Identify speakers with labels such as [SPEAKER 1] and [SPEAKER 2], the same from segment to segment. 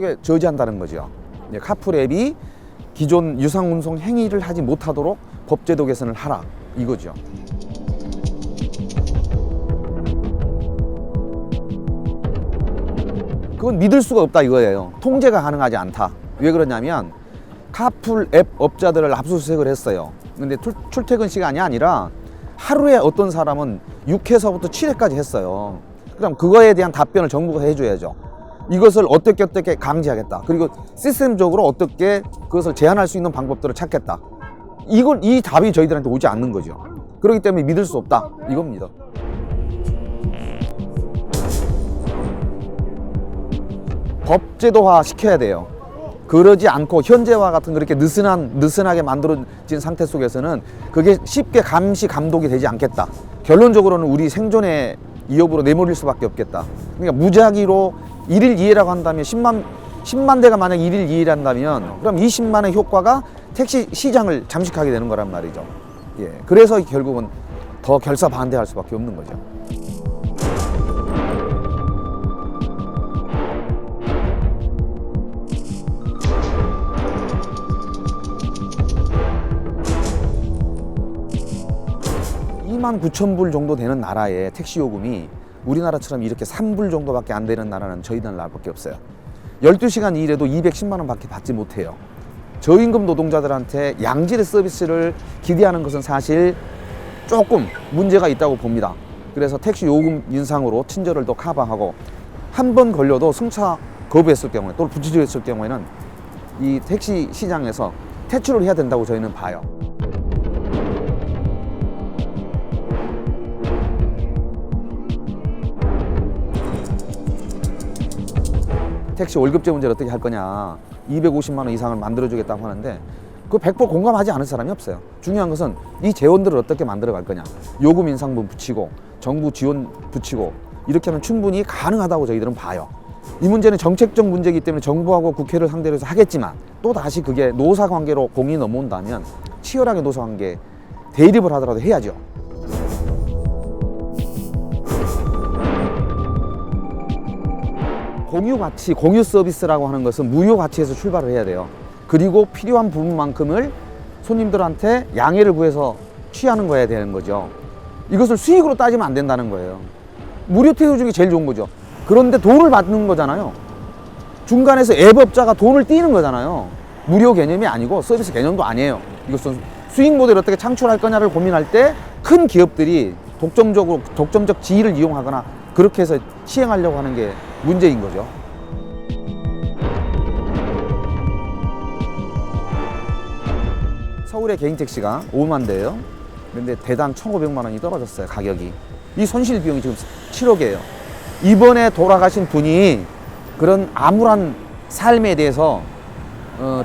[SPEAKER 1] 모르게 저지한다는 거죠. 카풀 앱이 기존 유상운송 행위를 하지 못하도록 법제도 개선을 하라 이거죠. 그건 믿을 수가 없다 이거예요. 통제가 가능하지 않다. 왜 그러냐면 카풀 앱 업자들을 압수수색을 했어요. 근데 출퇴근 시간이 아니라 하루에 어떤 사람은 6회서부터 7회까지 했어요. 그럼 그거에 대한 답변을 정부가 해줘야죠. 이것을 어떻게 강제하겠다. 그리고 시스템적으로 어떻게 그것을 제한할 수 있는 방법들을 찾겠다. 이 답이 저희들한테 오지 않는 거죠. 그렇기 때문에 믿을 수 없다 이겁니다. 법제도화 시켜야 돼요. 그러지 않고 현재와 같은 그렇게 느슨하게 만들어진 상태 속에서는 그게 쉽게 감시 감독이 되지 않겠다. 결론적으로는 우리 생존의 위협으로 내몰릴 수밖에 없겠다. 그러니까 무작위로 1일 2회라고 한다면 10만 대가 만약 1일 2일 한다면 그럼 20만의 효과가 택시 시장을 잠식하게 되는 거란 말이죠. 예, 그래서 결국은 더 결사 반대할 수밖에 없는 거죠. $29,000불 정도 되는 나라에 택시 요금이 우리나라처럼 이렇게 3불 정도밖에 안 되는 나라는 저희 나라밖에 없어요. 12시간 일해도 210만 원밖에 받지 못해요. 저임금 노동자들한테 양질의 서비스를 기대하는 것은 사실 조금 문제가 있다고 봅니다. 그래서 택시 요금 인상으로 친절을 더 커버하고 한 번 걸려도 승차 거부했을 경우에 또는 부치조했을 경우에는 이 택시 시장에서 퇴출을 해야 된다고 저희는 봐요. 택시 월급제 문제를 어떻게 할 거냐, 250만 원 이상을 만들어주겠다고 하는데 그 100% 공감하지 않은 사람이 없어요. 중요한 것은 이 재원들을 어떻게 만들어 갈 거냐, 요금 인상분 붙이고 정부 지원 붙이고 이렇게 하면 충분히 가능하다고 저희들은 봐요. 이 문제는 정책적 문제이기 때문에 정부하고 국회를 상대로 해서 하겠지만 또 다시 그게 노사관계로 공이 넘어온다면 치열하게 노사관계 대립을 하더라도 해야죠. 공유 가치, 공유 서비스라고 하는 것은 무효 가치에서 출발을 해야 돼요. 그리고 필요한 부분만큼을 손님들한테 양해를 구해서 취하는 거야 되는 거죠. 이것을 수익으로 따지면 안 된다는 거예요. 무료 태워 중에 제일 좋은 거죠. 그런데 돈을 받는 거잖아요. 중간에서 앱업자가 돈을 띄는 거잖아요. 무료 개념이 아니고 서비스 개념도 아니에요. 이것은 수익 모델을 어떻게 창출할 거냐를 고민할 때 큰 기업들이 독점적 지위를 이용하거나 그렇게 해서 시행하려고 하는 게 문제인 거죠. 서울의 개인 택시가 5만 대예요. 그런데 대당 1,500만 원이 떨어졌어요, 가격이. 이 손실 비용이 지금 7억이에요. 이번에 돌아가신 분이 그런 암울한 삶에 대해서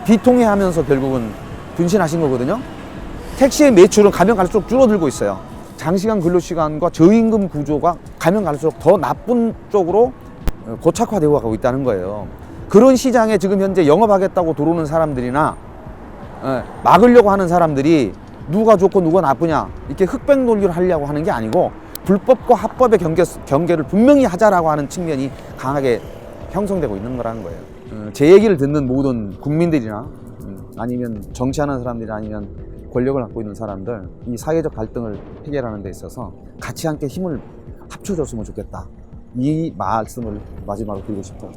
[SPEAKER 1] 비통해하면서 결국은 분신하신 거거든요. 택시의 매출은 가면 갈수록 줄어들고 있어요. 장시간 근로시간과 저임금 구조가 가면 갈수록 더 나쁜 쪽으로 고착화되어 가고 있다는 거예요. 그런 시장에 지금 현재 영업하겠다고 들어오는 사람들이나 막으려고 하는 사람들이 누가 좋고 누가 나쁘냐 이렇게 흑백 논리를 하려고 하는 게 아니고 불법과 합법의 경계를 분명히 하자라고 하는 측면이 강하게 형성되고 있는 거라는 거예요. 제 얘기를 듣는 모든 국민들이나 아니면 정치하는 사람들이 아니면 권력을 갖고 있는 사람들, 이 사회적 갈등을 해결하는 데 있어서 같이 함께 힘을 합쳐줬으면 좋겠다. 이 말씀을 마지막으로 드리고 싶어요.